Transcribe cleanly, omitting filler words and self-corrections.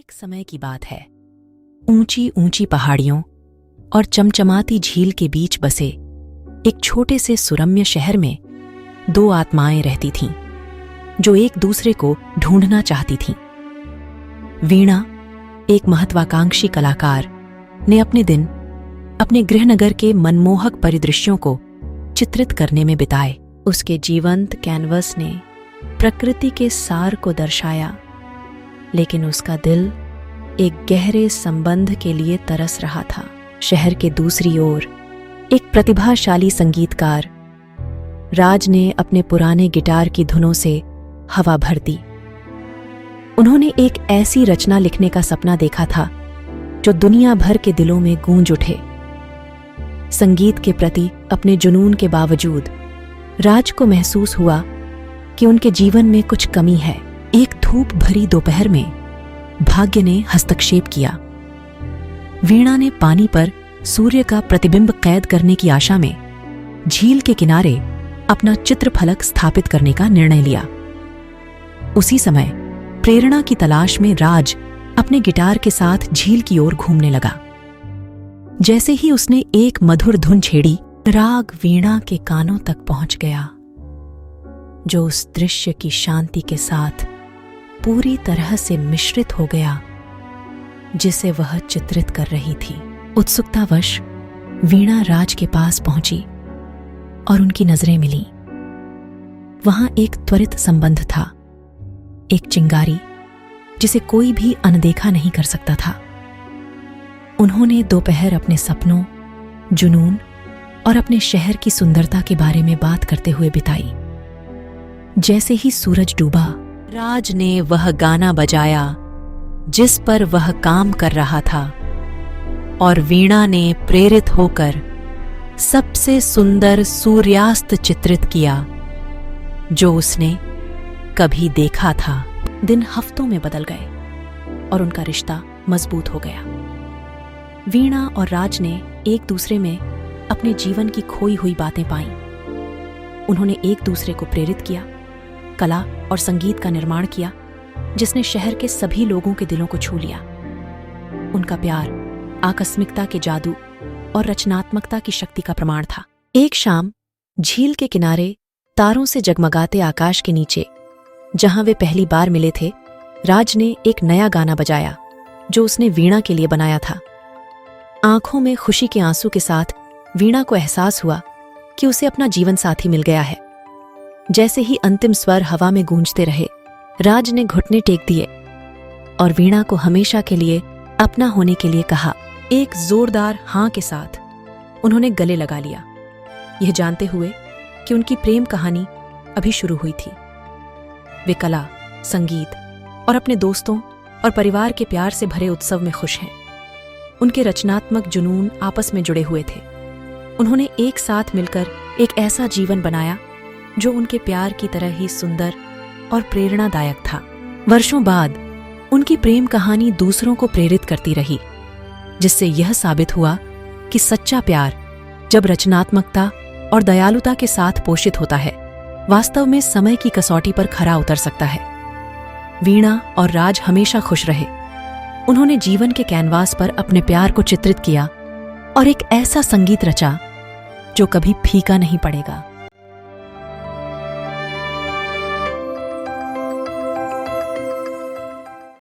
एक समय की बात है। ऊंची ऊंची पहाड़ियों और चमचमाती झील के बीच बसे एक छोटे से सुरम्य शहर में दो आत्माएं रहती थीं, जो एक दूसरे को ढूंढना चाहती थीं। वीणा, एक महत्वाकांक्षी कलाकार, ने अपने दिन अपने गृहनगर के मनमोहक परिदृश्यों को चित्रित करने में बिताए। उसके जीवंत कैनवस ने प्रकृति के सार को दर्शाया, लेकिन उसका दिल एक गहरे संबंध के लिए तरस रहा था। शहर के दूसरी ओर एक प्रतिभाशाली संगीतकार राज ने अपने पुराने गिटार की धुनों से हवा भर दी। उन्होंने एक ऐसी रचना लिखने का सपना देखा था जो दुनिया भर के दिलों में गूंज उठे। संगीत के प्रति अपने जुनून के बावजूद राज को महसूस हुआ कि उनके जीवन में कुछ कमी है। एक धूप भरी दोपहर में भाग्य ने हस्तक्षेप किया। वीणा ने पानी पर सूर्य का प्रतिबिंब कैद करने की आशा में झील के किनारे अपना चित्रफलक स्थापित करने का निर्णय लिया। उसी समय प्रेरणा की तलाश में राज अपने गिटार के साथ झील की ओर घूमने लगा। जैसे ही उसने एक मधुर धुन छेड़ी, राग वीणा के कानों तक पहुंच गया, जो उस दृश्य की शांति के साथ पूरी तरह से मिश्रित हो गया जिसे वह चित्रित कर रही थी। उत्सुकतावश वीणा राज के पास पहुंची और उनकी नजरें मिलीं। वहां एक त्वरित संबंध था, एक चिंगारी जिसे कोई भी अनदेखा नहीं कर सकता था। उन्होंने दोपहर अपने सपनों, जुनून और अपने शहर की सुंदरता के बारे में बात करते हुए बिताई। जैसे ही सूरज डूबा, राज ने वह गाना बजाया जिस पर वह काम कर रहा था, और वीणा ने प्रेरित होकर सबसे सुंदर सूर्यास्त चित्रित किया जो उसने कभी देखा था। दिन हफ्तों में बदल गए और उनका रिश्ता मजबूत हो गया। वीणा और राज ने एक दूसरे में अपने जीवन की खोई हुई बातें पाईं। उन्होंने एक दूसरे को प्रेरित किया, कला और संगीत का निर्माण किया जिसने शहर के सभी लोगों के दिलों को छू लिया। उनका प्यार आकस्मिकता के जादू और रचनात्मकता की शक्ति का प्रमाण था। एक शाम झील के किनारे तारों से जगमगाते आकाश के नीचे, जहां वे पहली बार मिले थे, राज ने एक नया गाना बजाया जो उसने वीणा के लिए बनाया था। आंखों में खुशी के आंसू के साथ वीणा को एहसास हुआ कि उसे अपना जीवन साथी मिल गया है। जैसे ही अंतिम स्वर हवा में गूंजते रहे, राज ने घुटने टेक दिए और वीणा को हमेशा के लिए अपना होने के लिए कहा। एक जोरदार हां के साथ उन्होंने गले लगा लिया, यह जानते हुए कि उनकी प्रेम कहानी अभी शुरू हुई थी। वे कला, संगीत और अपने दोस्तों और परिवार के प्यार से भरे उत्सव में खुश हैं। उनके रचनात्मक जुनून आपस में जुड़े हुए थे। उन्होंने एक साथ मिलकर एक ऐसा जीवन बनाया जो उनके प्यार की तरह ही सुंदर और प्रेरणादायक था। वर्षों बाद उनकी प्रेम कहानी दूसरों को प्रेरित करती रही, जिससे यह साबित हुआ कि सच्चा प्यार, जब रचनात्मकता और दयालुता के साथ पोषित होता है, वास्तव में समय की कसौटी पर खरा उतर सकता है। वीणा और राज हमेशा खुश रहे। उन्होंने जीवन के कैनवास पर अपने प्यार को चित्रित किया और एक ऐसा संगीत रचा जो कभी फीका नहीं पड़ेगा।